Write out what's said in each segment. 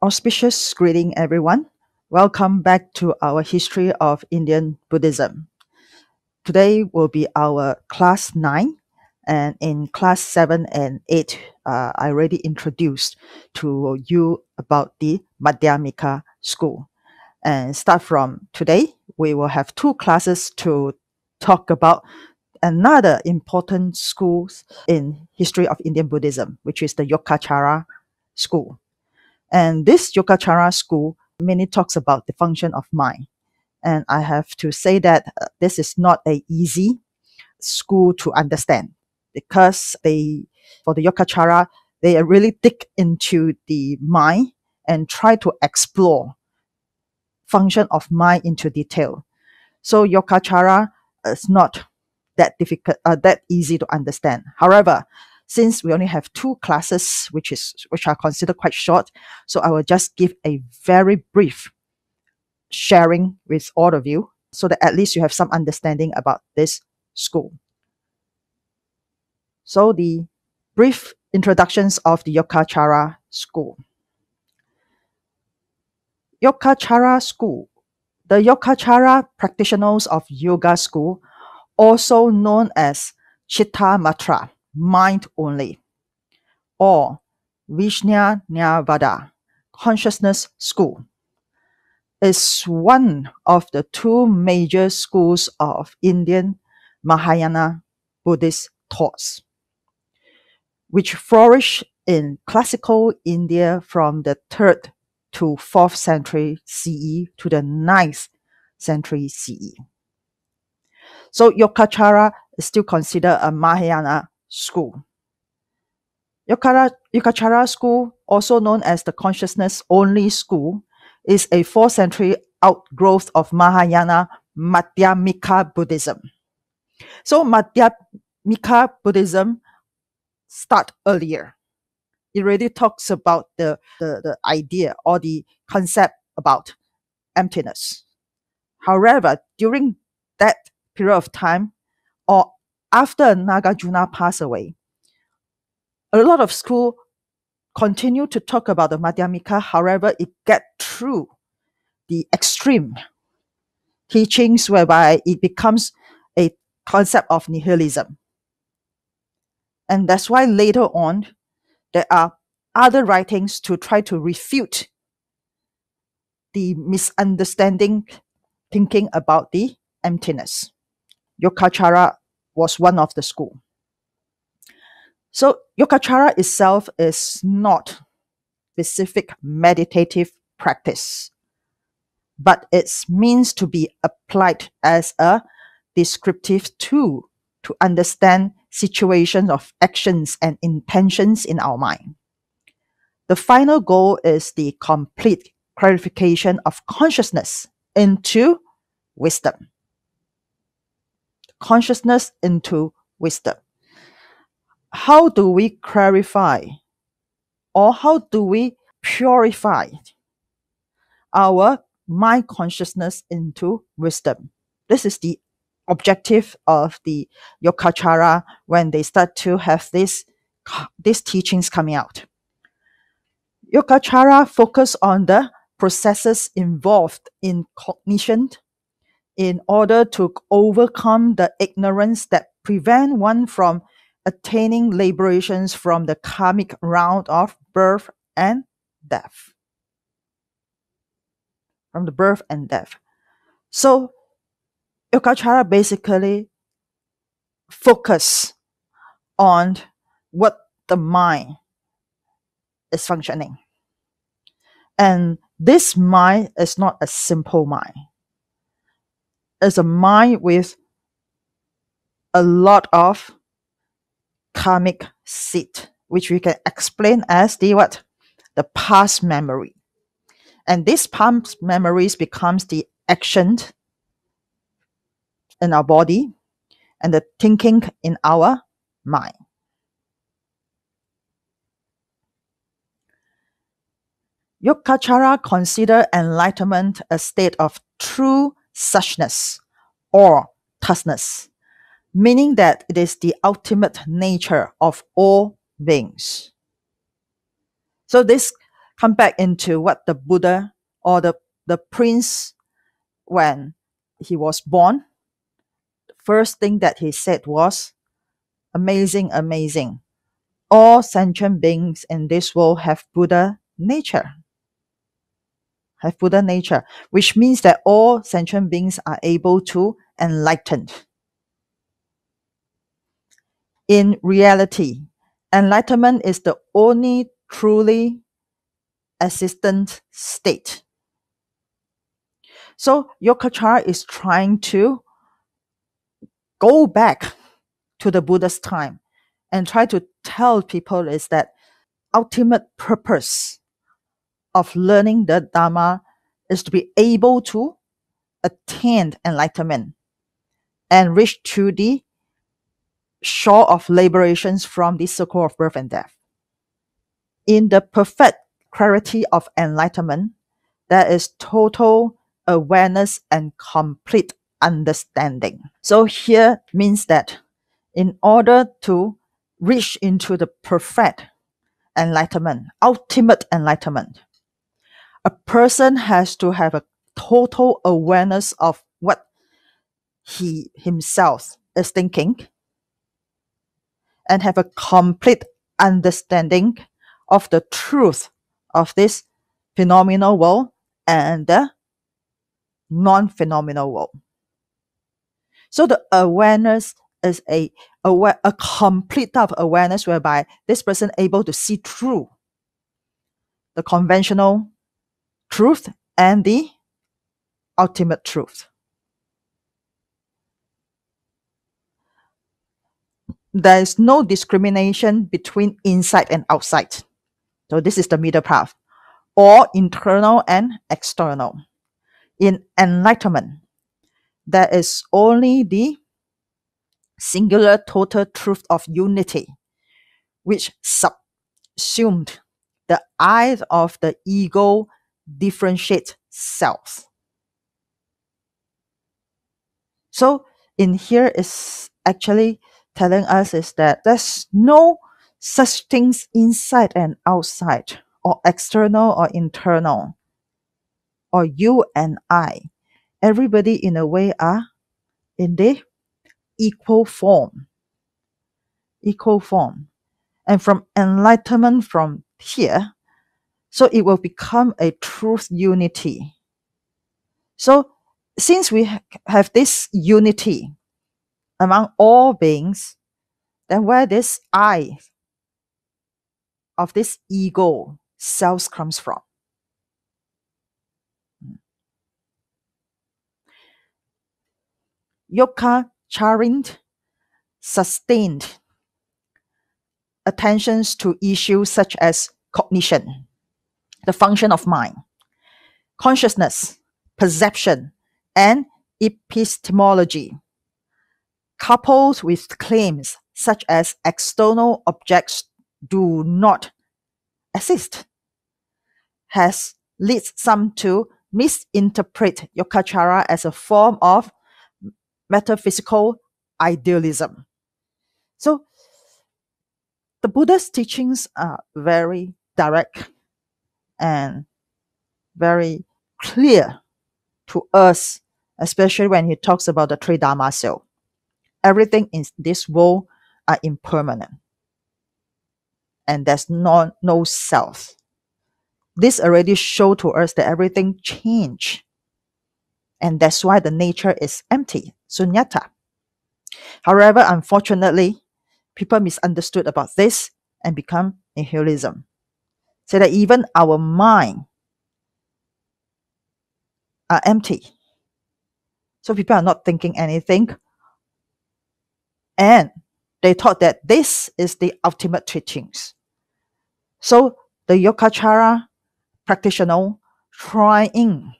Auspicious greeting, everyone. Welcome back to our History of Indian Buddhism. Today will be our class 9, and in class 7 and 8, I already introduced to you about the Madhyamika school. And start from today, we will have 2 classes to talk about another important school in history of Indian Buddhism, which is the Yogacara school. And this Yogacara school mainly talks about the function of mind. And I have to say that this is not an easy school to understand because for the Yogacara, they really dig into the mind and try to explore function of mind into detail. So Yogacara is not that difficult, that easy to understand. However, since we only have 2 classes, which are considered quite short, so I will just give a very brief sharing with all of you so that at least you have some understanding about this school. So the brief introductions of the Yogacara school. Yogacara school. The Yogacara practitioners of yoga school, also known as Chitta Matra, mind only, or Vijnanavada, consciousness school, is one of the 2 major schools of Indian Mahayana Buddhist thoughts, which flourished in classical India from the 3rd to 4th century CE to the 9th century CE. So Yogacara is still considered a Mahayana school. Yogacara school, also known as the consciousness-only school, is a 4th century outgrowth of Mahayana Madhyamika Buddhism. So Madhyamika Buddhism start earlier. It really talks about the idea or the concept about emptiness. However, during that period of time, or after Nagarjuna passed away, a lot of schools continue to talk about the Madhyamika. However, it get through the extreme teachings whereby it becomes a concept of nihilism. And that's why later on, there are other writings to try to refute the misunderstanding thinking about the emptiness. Yogacara was one of the school. So Yogacara itself is not specific meditative practice, but it's means to be applied as a descriptive tool to understand situations of actions and intentions in our mind. The final goal is the complete clarification of consciousness into wisdom. Consciousness into wisdom. How do we clarify or how do we purify our mind consciousness into wisdom? This is the objective of the Yogacara when they start to have these teachings coming out. Yogacara focus on the processes involved in cognition in order to overcome the ignorance that prevent one from attaining liberations from the karmic round of birth and death. From the birth and death. So Yogacara basically focus on what the mind is functioning. And this mind is not a simple mind. It's a mind with a lot of karmic seed, which we can explain as the what? The past memory. And this past memories becomes the action in our body and the thinking in our mind. Yogacara consider enlightenment a state of true suchness or thusness, meaning that it is the ultimate nature of all beings. So this come back into what the Buddha or the prince, when he was born, the first thing that he said was, amazing, amazing. All sentient beings in this world have Buddha nature. Have Buddha nature, which means that all sentient beings are able to enlighten. In reality, enlightenment is the only truly existent state. So Yogacara is trying to go back to the Buddha's time and try to tell people is that ultimate purpose of learning the Dharma is to be able to attain enlightenment and reach to the shore of liberations from the circle of birth and death. In the perfect clarity of enlightenment, there is total awareness and complete understanding. So here means that in order to reach into the perfect enlightenment, ultimate enlightenment, a person has to have a total awareness of what he himself is thinking and have a complete understanding of the truth of this phenomenal world and the non-phenomenal world. So the awareness is a complete type of awareness whereby this person able to see through the conventional truth and the ultimate truth. There is no discrimination between inside and outside. So this is the middle path, or internal and external. In enlightenment, there is only the singular total truth of unity, which subsumed the I of the ego differentiate self. So in here is actually telling us is that there's no such things inside and outside, or external or internal, or you and I. Everybody in a way are in the equal form. Equal form. And from enlightenment from here, so it will become a truth unity. So since we have this unity among all beings, then where this I of this ego self comes from? Yogacara sustained attentions to issues such as cognition, the function of mind, consciousness, perception, and epistemology, coupled with claims such as external objects do not exist, has led some to misinterpret Yogacara as a form of metaphysical idealism. So the Buddha's teachings are very direct and very clear to us, especially when he talks about the three dharma self. Everything in this world are impermanent, and there's no self. This already show to us that everything change, and that's why the nature is empty, sunyata. However, unfortunately, people misunderstood about this and become nihilism. So that even our mind are empty. So people are not thinking anything. And they thought that this is the ultimate teachings. So the Yogacara practitioner trying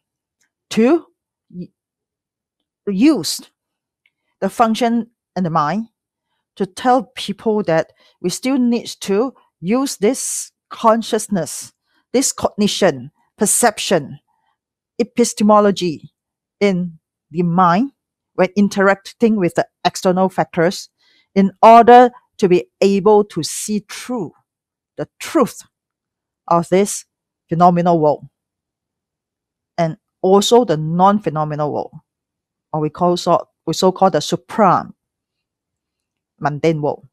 to use the function in the mind to tell people that we still need to use this consciousness, this cognition, perception, epistemology in the mind when interacting with the external factors in order to be able to see through the truth of this phenomenal world, and also the non-phenomenal world, or we so-call the supra mundane world.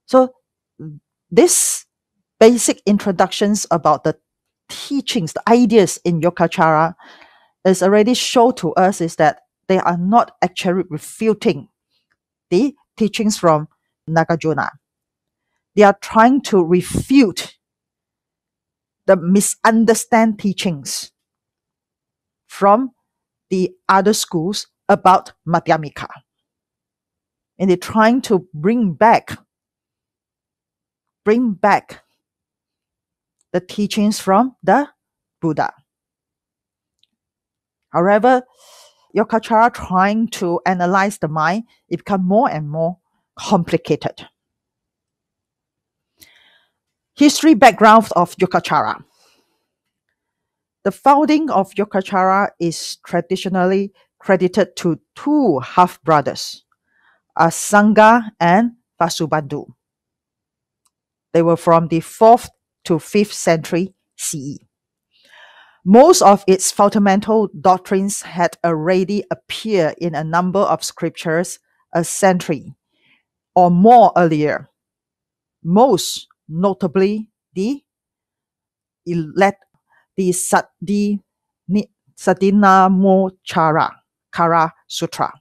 So this basic introductions about the teachings, the ideas in Yogacara is already shown to us is that they are not actually refuting the teachings from Nagarjuna. They are trying to refute the misunderstand teachings from the other schools about Madhyamika. And they're trying to bring back the teachings from the Buddha. However, Yogacara trying to analyze the mind, it becomes more and more complicated. History background of Yogacara. The founding of Yogacara is traditionally credited to two half-brothers, Asanga and Vasubandhu. They were from the 4th to 5th century CE. Most of its fundamental doctrines had already appeared in a number of scriptures a century or more earlier, most notably the Sadinamochara Sutra,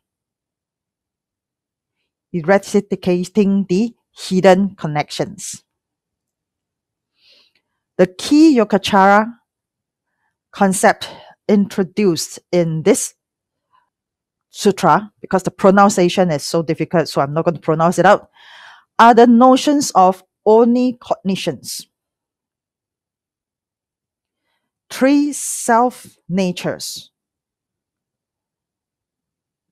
eradicating the hidden connections. The key Yogacara concept introduced in this sutra, because the pronunciation is so difficult, so I'm not going to pronounce it out, are the notions of omnicognitions, three self-natures,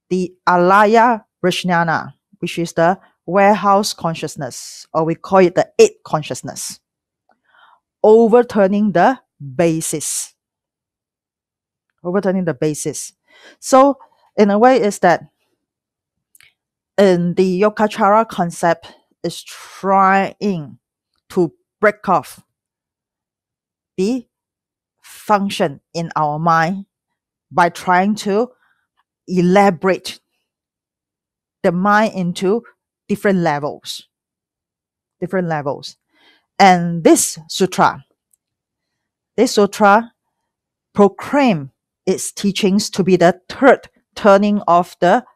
the alaya vijnana, which is the warehouse consciousness, or we call it the eight consciousness, overturning the basis. So in a way is that in the Yogacara concept is trying to break off the function in our mind by trying to elaborate the mind into different levels. And this sutra proclaim its teachings to be the third turning of the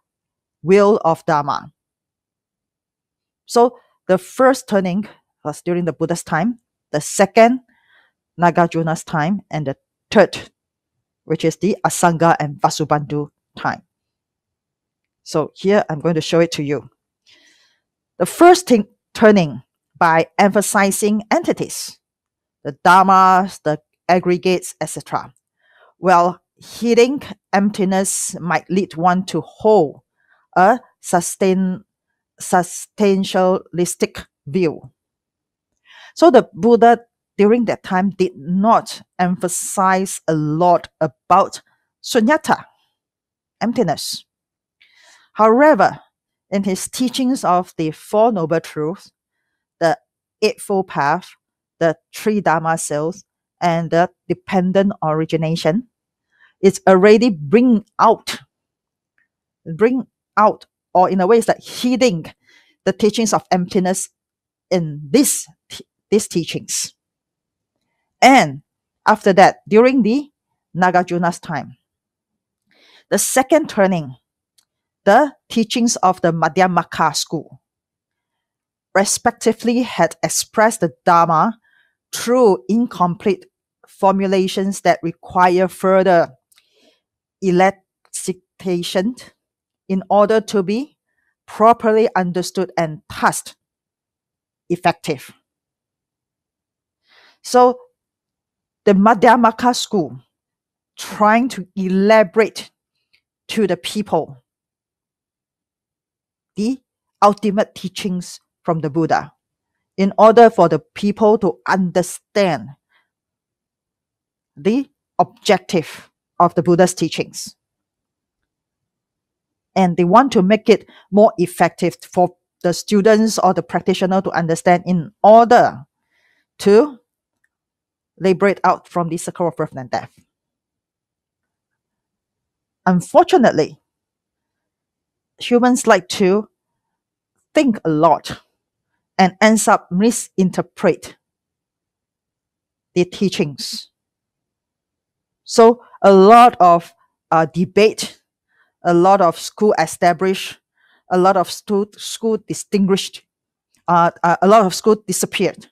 wheel of Dharma. So the first turning was during the Buddha's time, the second Nagarjuna's time, and the third, which is the Asanga and Vasubandhu time. So here I'm going to show it to you. The first turning by emphasizing entities, the dharmas, the aggregates, etc. Well, hitting emptiness might lead one to hold a substantialistic view. So the Buddha during that time did not emphasize a lot about sunyata, emptiness. However, in his teachings of the Four Noble Truths, the Eightfold Path, the Three Dharma Cells, and the Dependent Origination, it's already bring out, or in a way it's like hiding the teachings of emptiness in these teachings. And after that, during the Nagarjuna's time, the second turning, the teachings of the Madhyamaka school, respectively had expressed the Dharma through incomplete formulations that require further elucidation in order to be properly understood and thus effective. So the Madhyamaka school trying to elaborate to the people the ultimate teachings from the Buddha in order for the people to understand the objective of the Buddha's teachings. And they want to make it more effective for the students or the practitioner to understand in order to liberate out from the circle of birth and death. Unfortunately, humans like to think a lot and ends up misinterpret the teachings. So a lot of debate, a lot of school established, a lot of school distinguished, a lot of school disappeared,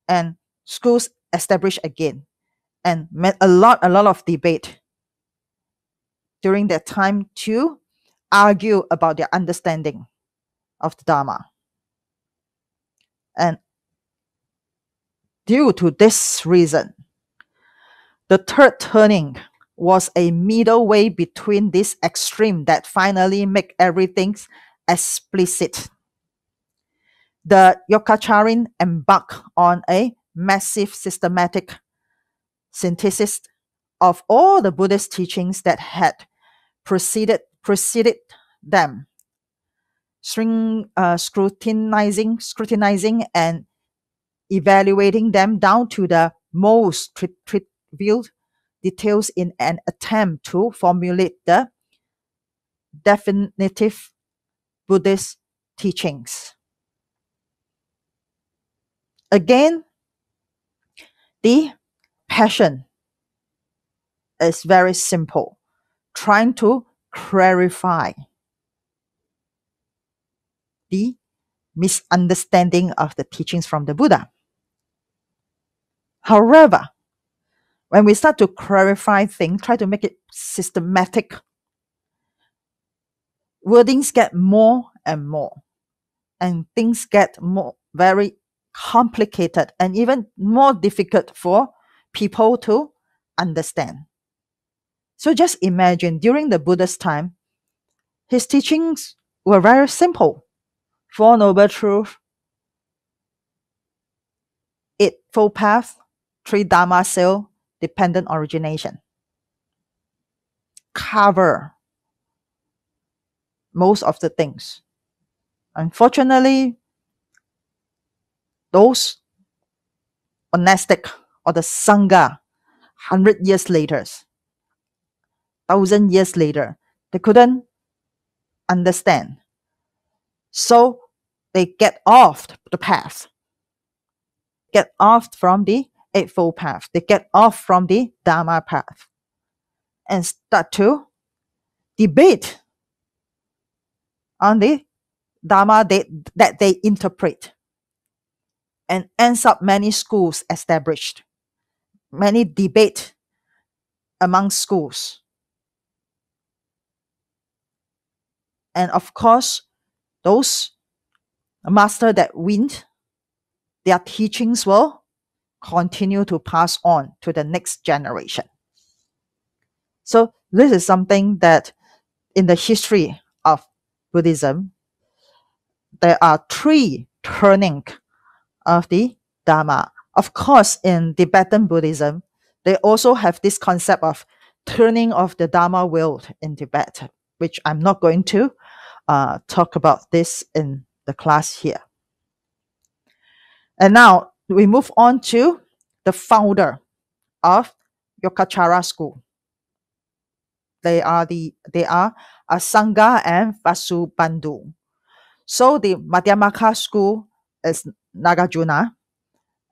and schools established again, and a lot of debate during that time to argue about their understanding of the Dharma. And due to this reason, the third turning was a middle way between this extreme that finally make everything explicit. The Yogacarin embarked on a massive systematic synthesis of all the Buddhist teachings that had preceded them, scrutinizing and evaluating them down to the most trivial details in an attempt to formulate the definitive Buddhist teachings. Again, the passion is very simple, trying to clarify the misunderstanding of the teachings from the Buddha. However, when we start to clarify things, try to make it systematic, wordings get more and more, and things get very complicated and even more difficult for people to understand. So just imagine during the Buddha's time, his teachings were very simple. Four Noble Truths, Eightfold Path, Three Dharma Seal, Dependent Origination. Cover most of the things. Unfortunately, those monastic or the Sangha 100 years later, 1,000 years later, they couldn't understand. So they get off the path, get off from the Eightfold Path, they get off from the Dharma path, and start to debate on the Dharma that they interpret, and ends up many schools established, many debate among schools. And of course, those masters that win, their teachings will continue to pass on to the next generation. So this is something that in the history of Buddhism, there are three turning of the Dharma. Of course, in Tibetan Buddhism, they also have this concept of turning of the Dharma wheel in Tibet, which I'm not going to talk about this in the class here. And now we move on to the founder of Yogacara school. They are Asanga and Vasubandhu. So the Madhyamaka school is Nagarjuna,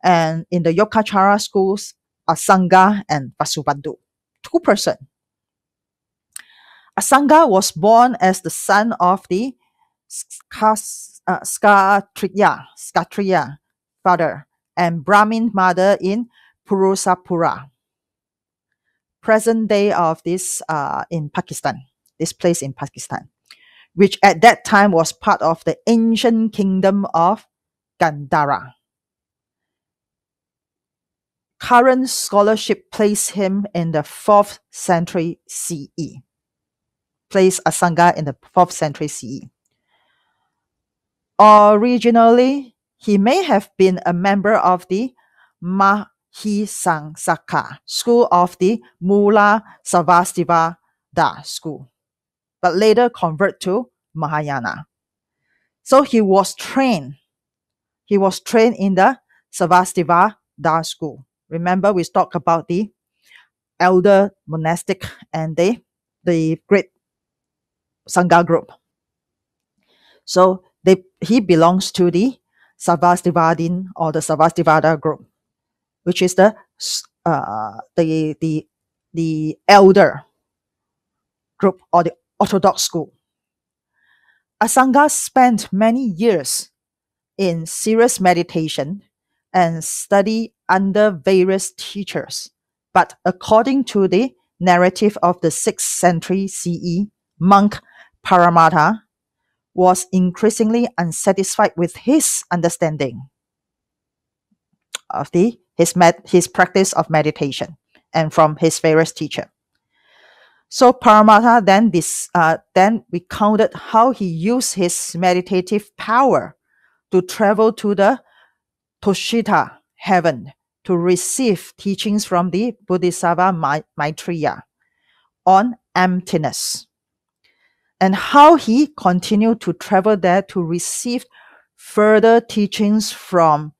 and in the Yogacara schools, Asanga and Vasubandhu. Two persons. Asanga was born as the son of the Kshatriya father and Brahmin mother in Purusapura, present day of this in Pakistan, this place in Pakistan, which at that time was part of the ancient kingdom of Gandhara. Current scholarship placed him in the 4th century CE. Placed Asanga in the 4th century CE. Originally, he may have been a member of the Mahisangsaka school of the Mula Sarvastivada school, but later convert to Mahayana. So he was trained in the Sarvastiva Da school. Remember, we talked about the elder monastic and the great Sangha group. So he belongs to the Sarvastivadin or the Sarvastivada group, which is the elder group or the orthodox school. Asanga spent many years in serious meditation and study under various teachers. But according to the narrative of the 6th century CE, monk Paramattha was increasingly unsatisfied with his understanding of his practice of meditation and from his various teachers. So Paramattha then recounted how he used his meditative power to travel to the Tushita heaven to receive teachings from the Bodhisattva Maitreya on emptiness, and how he continued to travel there to receive further teachings from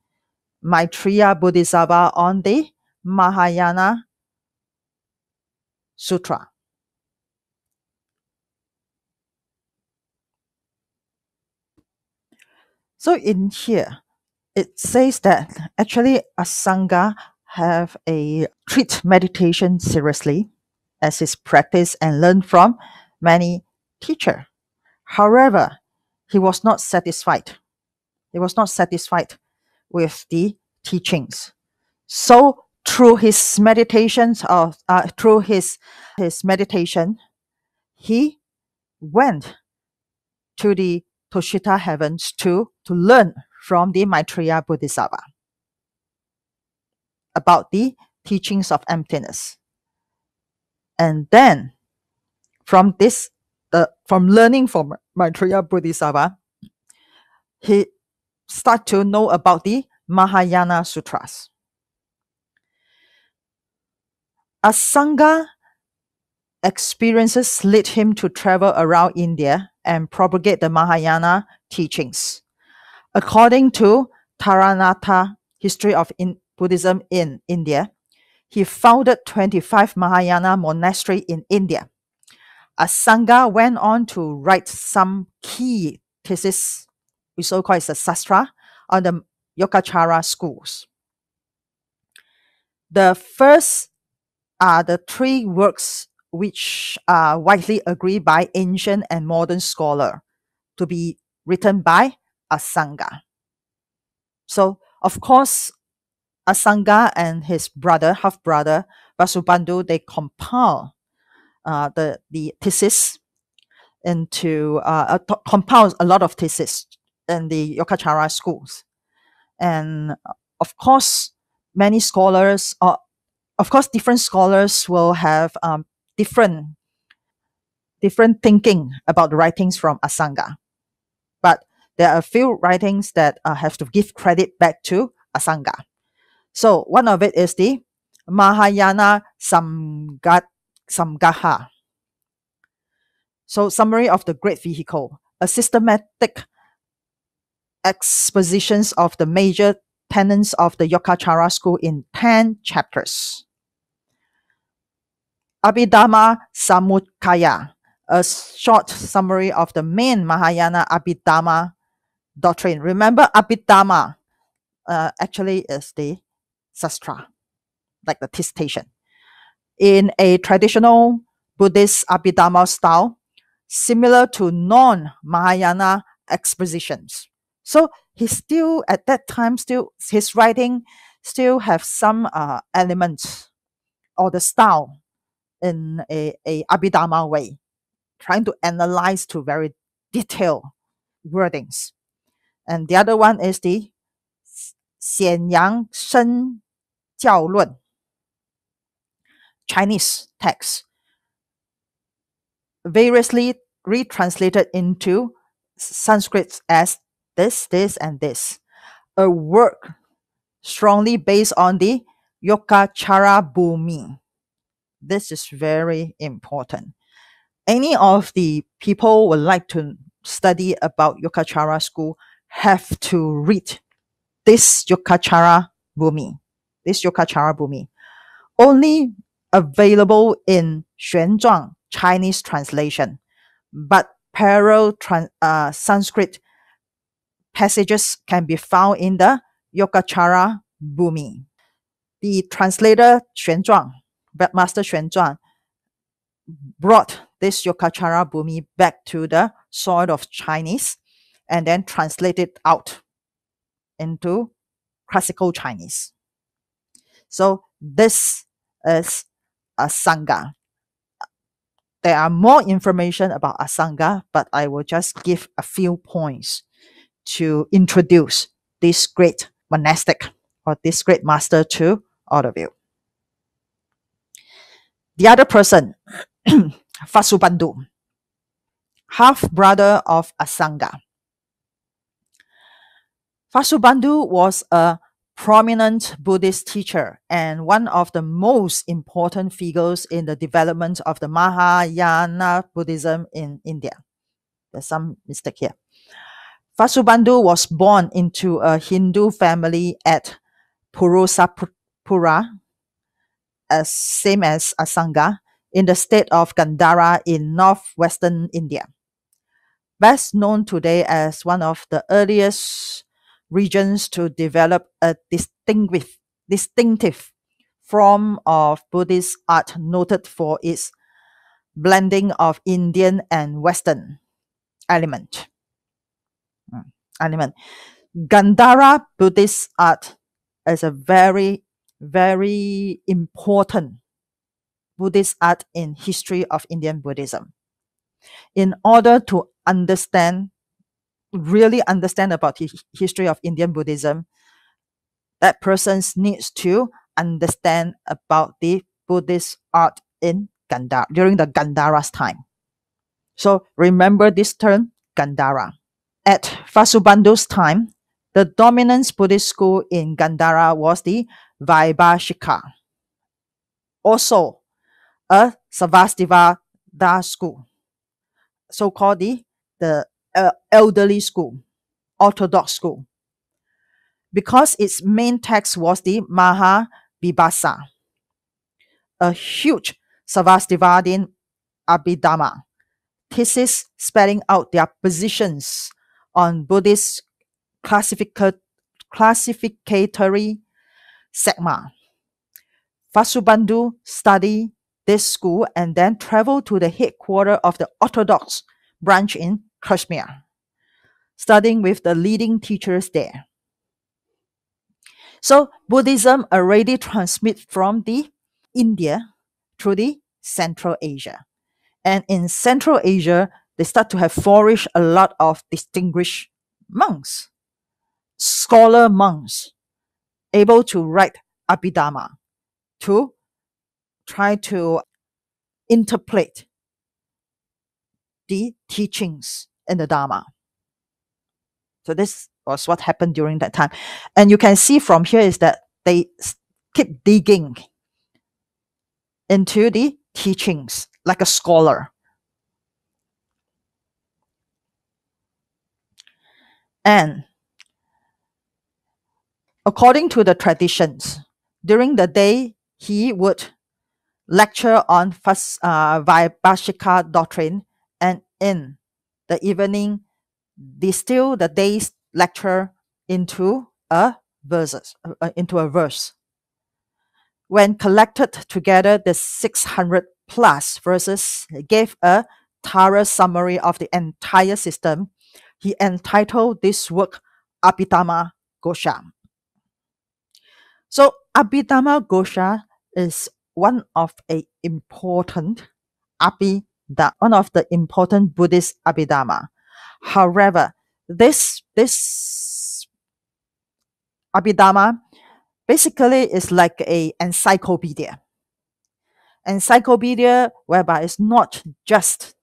Maitreya Bodhisattva on the Mahayana Sutra. So in here, it says that actually Asanga treat meditation seriously as his practice and learn from many teachers. However, he was not satisfied. He was not satisfied with the teachings. So through his meditations his meditation, he went to the Tushita heavens to learn from the Maitreya Bodhisattva about the teachings of emptiness. And then from learning from Maitreya Bodhisattva, he start to know about the Mahayana Sutras. Asanga experiences led him to travel around India and propagate the Mahayana teachings. According to Taranatha, History of Buddhism in India, he founded 25 Mahayana monasteries in India. Asanga went on to write some key theses, we so call it the Sastra, on the Yogacara schools. The first are the 3 works which are widely agreed by ancient and modern scholars to be written by Asanga. So, of course, Asanga and his half-brother, Vasubandhu, they compile the thesis into compile a lot of thesis in the Yogacara schools. And of course, many scholars, different scholars will have different thinking about the writings from Asanga. But there are a few writings that have to give credit back to Asanga. So one of it is the Mahayana Samgaha. So summary of the Great Vehicle, a systematic expositions of the major tenets of the Yogacara school in 10 chapters. Abhidhamma Samuccaya, a short summary of the main Mahayana Abhidhamma doctrine. Remember, Abhidhamma actually is the Sastra, like the dissertation, in a traditional Buddhist Abhidhamma style, similar to non-Mahayana expositions. So he still, at that time, his writing still have some elements or the style in a Abhidhamma way, trying to analyze to very detailed wordings. And the other one is the Xianyang Shen Jiao Lun, Chinese text, variously retranslated into Sanskrit as this, and this. A work strongly based on the Yogacara Bhumi. This is very important. Any of the people would like to study about Yogacara school have to read this Yogacara Bhumi. this Yogacara Bhumi, only available in Xuanzhuang Chinese translation, but parallel Sanskrit passages can be found in the Yogacara Bhumi. The translator Xuanzhuang, Master Xuanzhuang, brought this Yogacara Bhumi back to the soil of Chinese and then translated out into classical Chinese. So this is Asanga. There are more information about Asanga, but I will just give a few points to introduce this great monastic or this great master to all of you. The other person, Vasubandhu, half-brother of Asanga. Vasubandhu was a prominent Buddhist teacher and one of the most important figures in the development of the Mahayana Buddhism in India. There's some mistake here. Vasubandhu was born into a Hindu family at Purusapura, same as Asanga, in the state of Gandhara in northwestern India. Best known today as one of the earliest regions to develop a distinctive form of Buddhist art noted for its blending of Indian and Western element. Gandhara Buddhist art is a very, very important Buddhist art in history of Indian Buddhism. In order to really understand about the history of Indian Buddhism, that person needs to understand about the Buddhist art in Gandhara during the Gandhara's time. So remember this term, Gandhara. At Vasubandhu's time, the dominant Buddhist school in Gandhara was the Vaibhashika, also a Sarvastivada school, so-called the elderly school, orthodox school, because its main text was the Mahavibhasa, a huge Sarvastivadin Abhidhamma thesis spelling out their positions on Buddhist classificatory segma. Vasubandhu studied this school and then traveled to the headquarters of the Orthodox branch in Kashmir, studying with the leading teachers there. So Buddhism already transmits from the India through the Central Asia. And in Central Asia, they start to have flourished a lot of distinguished monks, scholar monks, able to write Abhidhamma, to try to interpret the teachings in the Dharma. So this was what happened during that time. And you can see from here is that they keep digging into the teachings like a scholar. And according to the traditions, during the day, he would lecture on Vaibhashika doctrine, and in the evening, distill the day's lecture into a verse. When collected together, the 600 plus verses gave a thorough summary of the entire system. He entitled this work Abhidhamma Ghosha. So Abhidhamma Ghosha is one of the important Buddhist Abhidhamma. However, this Abhidhamma basically is like an encyclopedia whereby it's not just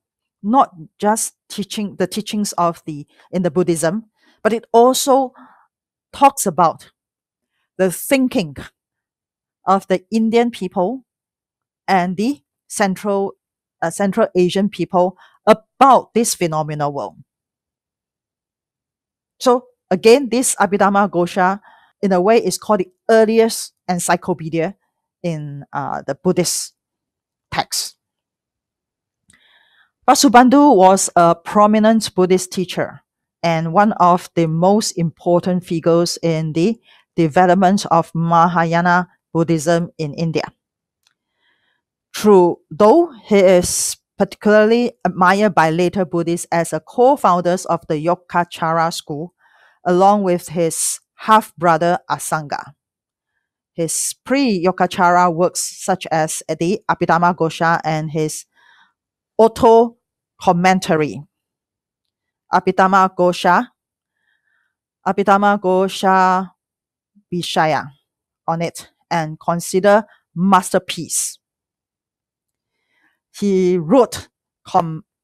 teaching the teachings in the Buddhism, but it also talks about the thinking of the Indian people and the Central Asian people about this phenomenal world. So again, this Abhidhamma Ghosha in a way, is called the earliest encyclopedia in the Buddhist text. Vasubandhu was a prominent Buddhist teacher and one of the most important figures in the development of Mahayana Buddhism in India. Though he is particularly admired by later Buddhists as a co-founders of the Yogacara school, along with his half-brother Asanga. His pre-Yogacara works such as the Abhidhamma Ghosha and his auto commentary, Abhidhamma Ghosha Vishaya, on it, and consider masterpiece. He wrote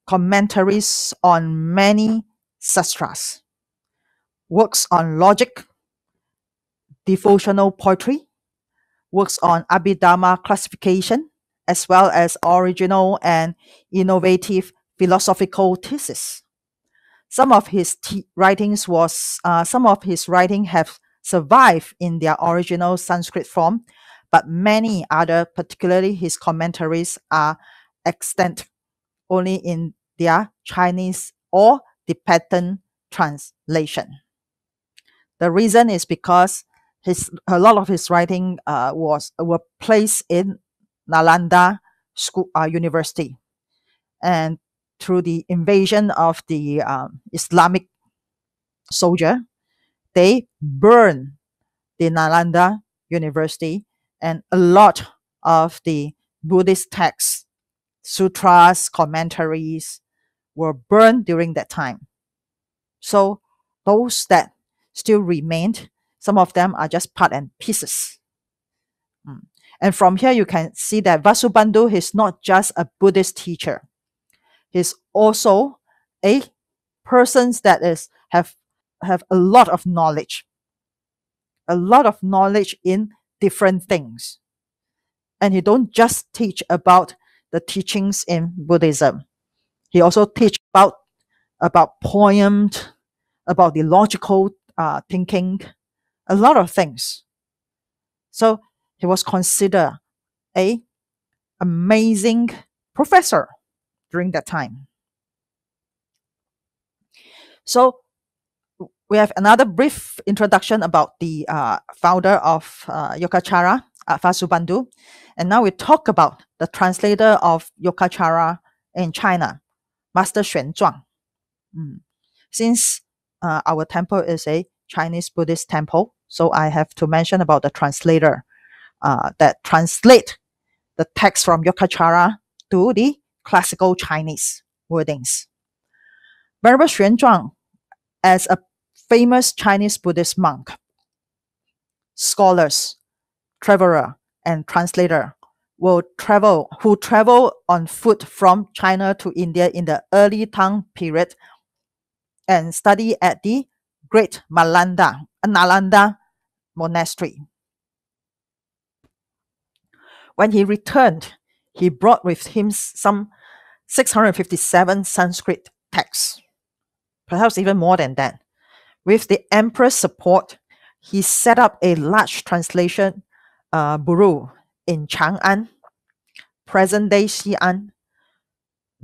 commentaries on many sastras, works on logic, devotional poetry, works on Abhidhamma classification, as well as original and innovative philosophical thesis. Some of his writings have survived in their original Sanskrit form, but many other, particularly his commentaries, are extant only in their Chinese or Tibetan translation. The reason is because a lot of his writing were placed in Nalanda school, university, and through the invasion of the Islamic soldier, they burned the Nalanda university, and a lot of the Buddhist texts, sutras, commentaries were burned during that time. So those that still remained, some of them are just part and pieces. And from here you can see that Vasubandhu is not just a Buddhist teacher. He's also a person that have a lot of knowledge in different things. And he don't just teach about the teachings in Buddhism. He also teach about poems, about the logical thinking, a lot of things. So he was considered an amazing professor during that time. So we have another brief introduction about the founder of Yogacara, Vasubandhu. And now we talk about the translator of Yogacara in China, Master Xuanzhuang. Since our temple is a Chinese Buddhist temple, so I have to mention about the translator that translate the text from Yogacara to the classical Chinese wordings. Venerable Xuanzhuang, as a famous Chinese Buddhist monk, scholars, traveler, and translator who travel on foot from China to India in the early Tang period and study at the great Nalanda monastery. When he returned, he brought with him some 657 Sanskrit texts, perhaps even more than that. With the emperor's support, he set up a large translation bureau in Chang'an, present-day Xi'an,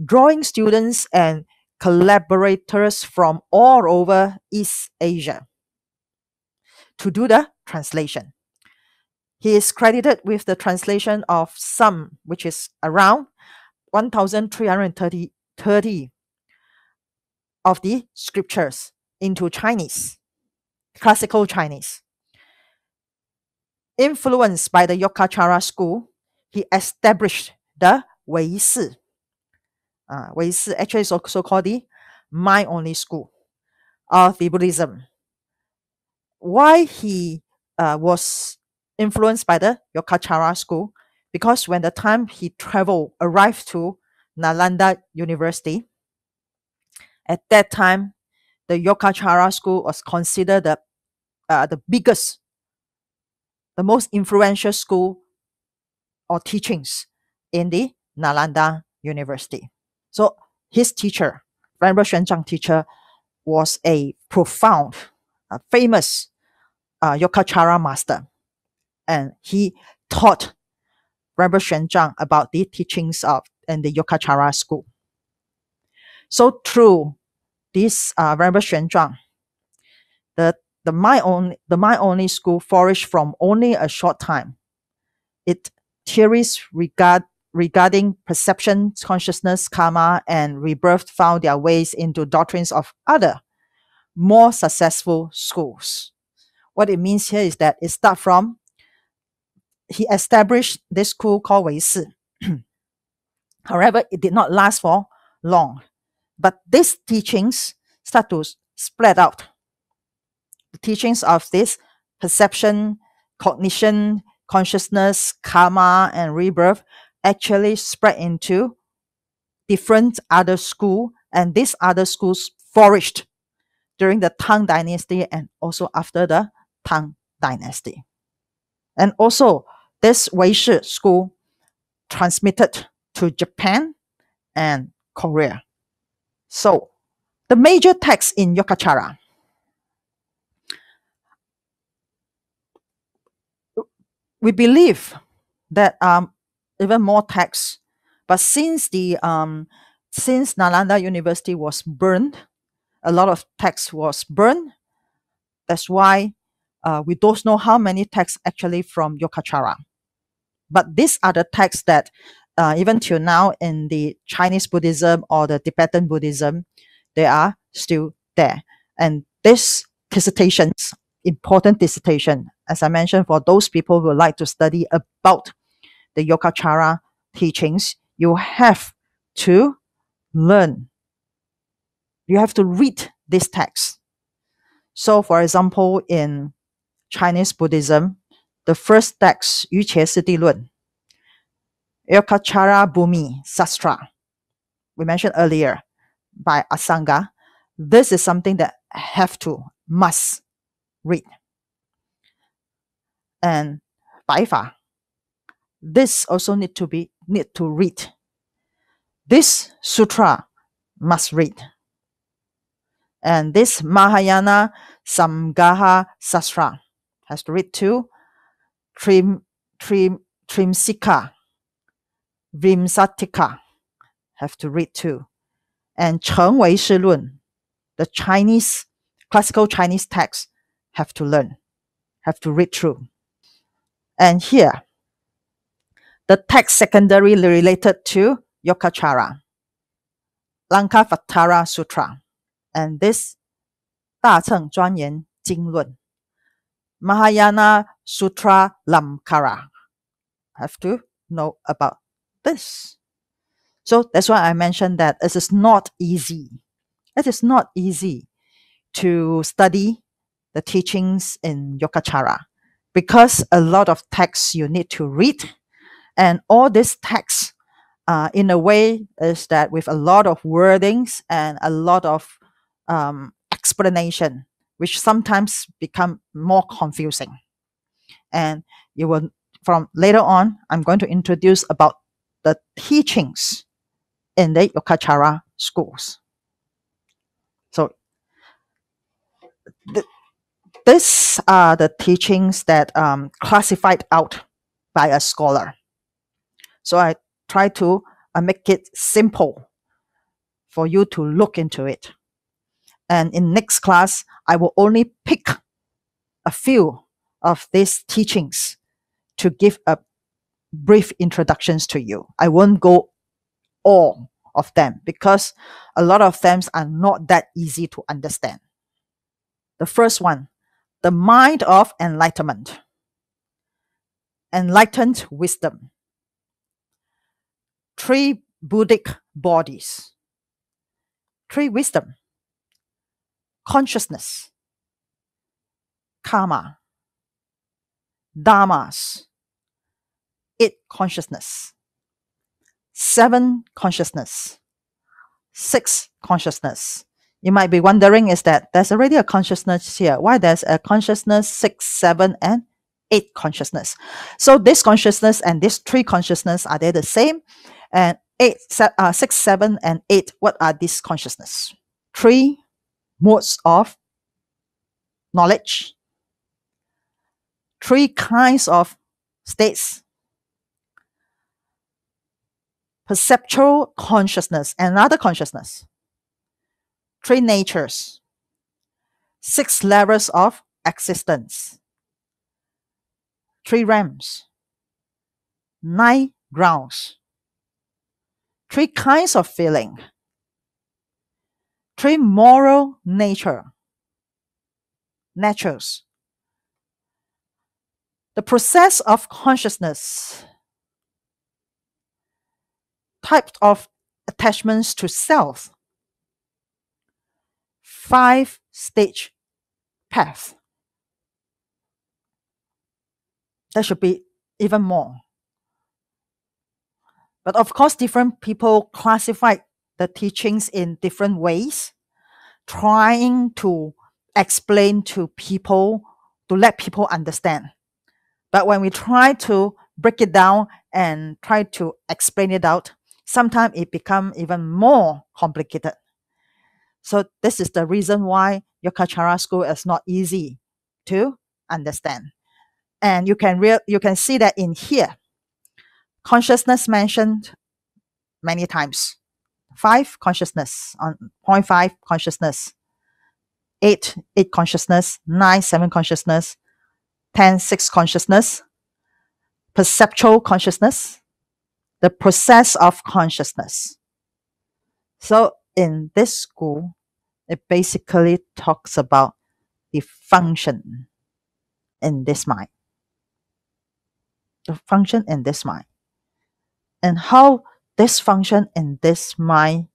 drawing students and collaborators from all over East Asia to do the translation. He is credited with the translation of some, which is around 1,330 of the scriptures into Chinese, classical Chinese. Influenced by the Yogacara school, he established the Wei Si. Wei Si actually is also called the mind-only school of the Buddhism. Why he was influenced by the Yogacara school? Because when the time he arrived to Nalanda University, at that time, the Yogacara school was considered the biggest, the most influential school or teachings in the Nalanda University. So his teacher, Venerable Xuanzhuang teacher, was a profound, famous Yogacara master, and he taught Rebbe Xuanzang about the teachings of in the Yogacara school. So through this Rebbe Xuanzang, the mind only school flourished from only a short time. It theories regarding perception, consciousness, karma, and rebirth found their ways into doctrines of other, more successful schools. What it means here is that it starts from, he established this school called Wei Si. However, it did not last for long. But these teachings start to spread out. The teachings of this perception, cognition, consciousness, karma, and rebirth actually spread into different other schools, and these other schools flourished during the Tang Dynasty and also after the Tang Dynasty. And also, this Wei Shi school transmitted to Japan and Korea. So, the major texts in Yogacara. We believe that even more texts, but since Nalanda University was burned, a lot of text was burned. That's why we don't know how many texts actually from Yogacara. But these are the texts that even till now in the Chinese Buddhism or the Tibetan Buddhism, they are still there. And this dissertations, important dissertation, as I mentioned, for those people who would like to study about the Yogacara teachings, you have to learn. You have to read this text. So, for example, in Chinese Buddhism, the first text, Yu Qie Sidi Lun, Yogacara Bhumi Sastra, we mentioned earlier, by Asanga. This is something that must read. And Baifa, this also need to read. This sutra must read. And this Mahayana Samgaha Sastra has to read too. Trimsika, Vimsatika have to read too. And Cheng Wei Shi Lun, the Chinese, classical Chinese text, have to learn, have to read through. And here, the text secondarily related to Yogacara, Lankavatara Sutra, and this Da Cheng Zhuan Yan Jing Lun, Mahayana Sutra Lamkara. Have to know about this. So that's why I mentioned that it is not easy. It is not easy to study the teachings in Yogacara because a lot of texts you need to read, and all these texts in a way is that with a lot of wordings and a lot of explanation, which sometimes become more confusing. And you will, from later on, I'm going to introduce about the teachings in the Yogacara schools. So these are the teachings that classified out by a scholar. So I try to make it simple for you to look into it. And in next class, I will only pick a few of these teachings to give a brief introductions to you. I won't go all of them because a lot of them are not that easy to understand. The first one, the mind of enlightenment, enlightened wisdom, three Buddhic bodies, three wisdom, consciousness, karma, dharmas, 8 consciousness, 7 consciousness, 6 consciousness. You might be wondering is that there's already a consciousness here. Why there's a consciousness, 6, 7, and 8 consciousness? So this consciousness and this 3 consciousness, are they the same? And 6, 7, and 8, what are these consciousness? 3 modes of knowledge, 3 kinds of states: perceptual consciousness, another consciousness, 3 natures, 6 levels of existence, 3 realms, 9 grounds, 3 kinds of feeling, 3 moral natures. The process of consciousness, types of attachments to self, 5-stage path. There should be even more. But of course, different people classify the teachings in different ways, trying to explain to people, to let people understand. But when we try to break it down and try to explain it out, sometimes it becomes even more complicated. So this is the reason why Yogacara school is not easy to understand. And you can see that in here. Consciousness mentioned many times. 5 consciousness, on point 5 consciousness, 8 consciousness, 9 7 consciousness, 10 6 consciousness, perceptual consciousness, the process of consciousness. So in this school, it basically talks about the function in this mind. The function in this mind. And how this function in this mind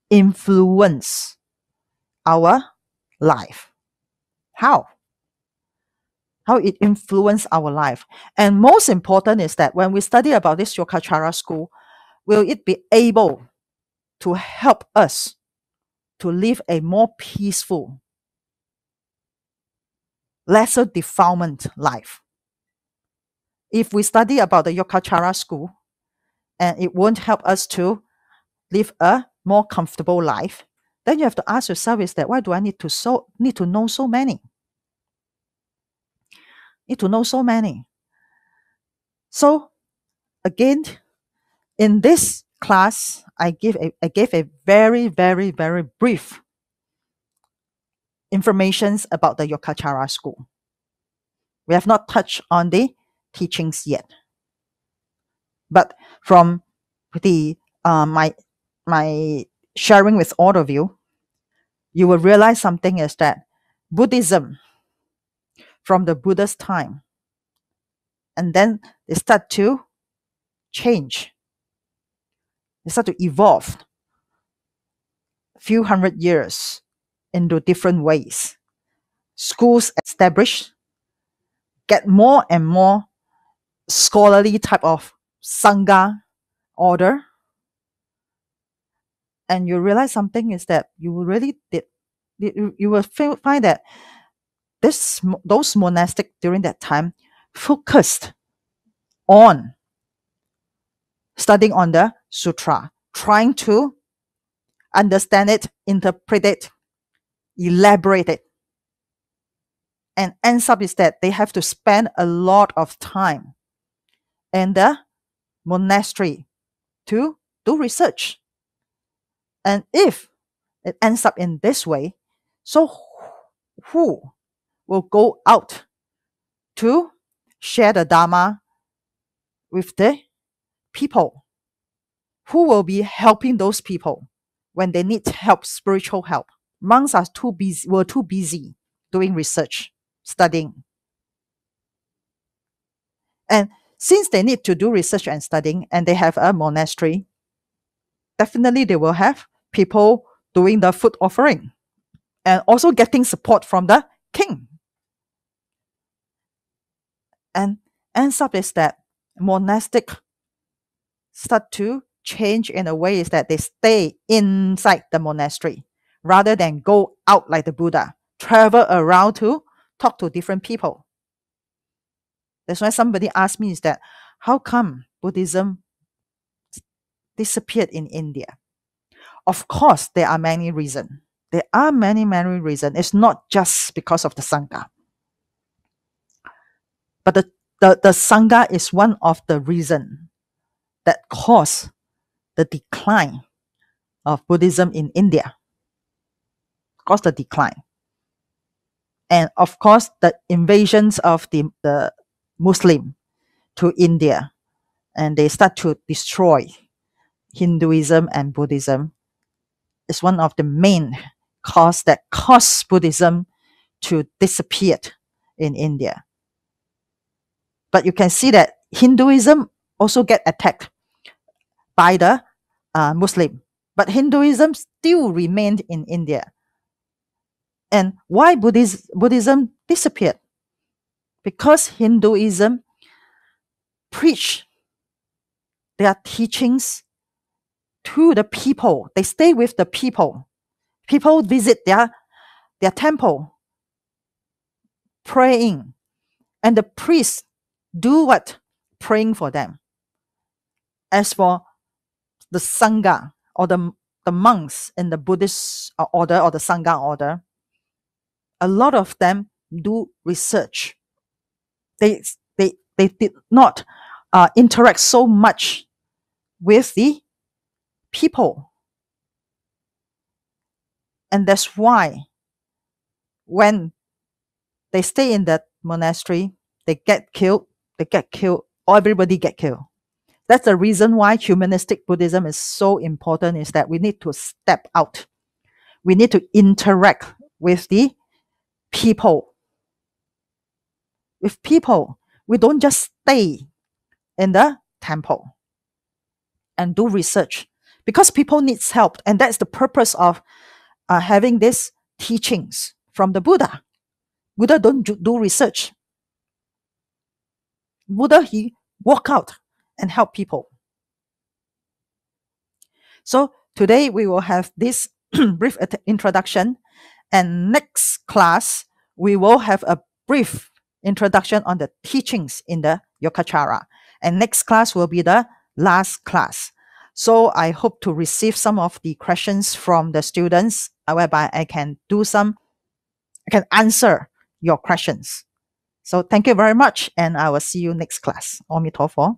influence our life. How it influence our life. And most important is that when we study about this Yogacara school, will it be able to help us to live a more peaceful, lesser defilement life? If we study about the Yogacara school and it won't help us to live a more comfortable life, then you have to ask yourself is that why do I need to know so many? So again, in this class, I gave a very, very, very brief informations about the Yogacara school. We have not touched on the teachings yet. But from the my sharing with all of you, you will realize something is that Buddhism, from the Buddha's time, and then they start to change. They start to evolve a few hundred years into different ways. Schools established, get more and more scholarly type of Sangha order. And you realize something is that you will find that those monastic during that time focused on studying on the sutra, trying to understand it, interpret it, elaborate it. And ends up is that they have to spend a lot of time in the monastery to do research. And if it ends up in this way, so who will go out to share the Dharma with the people? Who will be helping those people when they need help, spiritual help? Monks were too busy doing research, studying. And since they need to do research and studying, and they have a monastery, definitely they will have people doing the food offering and also getting support from the king. And ends up is that monastic start to change in a way is that they stay inside the monastery rather than go out like the Buddha, travel around to talk to different people. That's why somebody asked me is that how come Buddhism disappeared in India? Of course, there are many reasons. There are many reasons. It's not just because of the Sangha. But the Sangha is one of the reasons that caused the decline of Buddhism in India. Caused the decline. And of course, the invasions of the Muslim to India, and they start to destroy Hinduism and Buddhism, is one of the main cause that caused Buddhism to disappear in India. But you can see that Hinduism also get attacked by the Muslim, but Hinduism still remained in India. And why Buddhism disappeared? Because Hinduism preach their teachings to the people. They stay with the people. People visit their temple, praying, and the priests do what? Praying for them. As for the Sangha, or the monks in the Buddhist order or the Sangha order, a lot of them do research. They did not interact so much with the people. And that's why when they stay in that monastery, they get killed, or everybody get killed. That's the reason why humanistic Buddhism is so important, is that we need to step out. We need to interact with the people. With people. We don't just stay in the temple and do research, because people need help. And that's the purpose of having these teachings from the Buddha. Buddha don't do research. Buddha, he walk out and help people. So today we will have this brief introduction, and next class we will have a brief introduction on the teachings in the Yogacara, and next class will be the last class. So I hope to receive some of the questions from the students, whereby I can answer your questions. So thank you very much, and I will see you next class. Amitofo.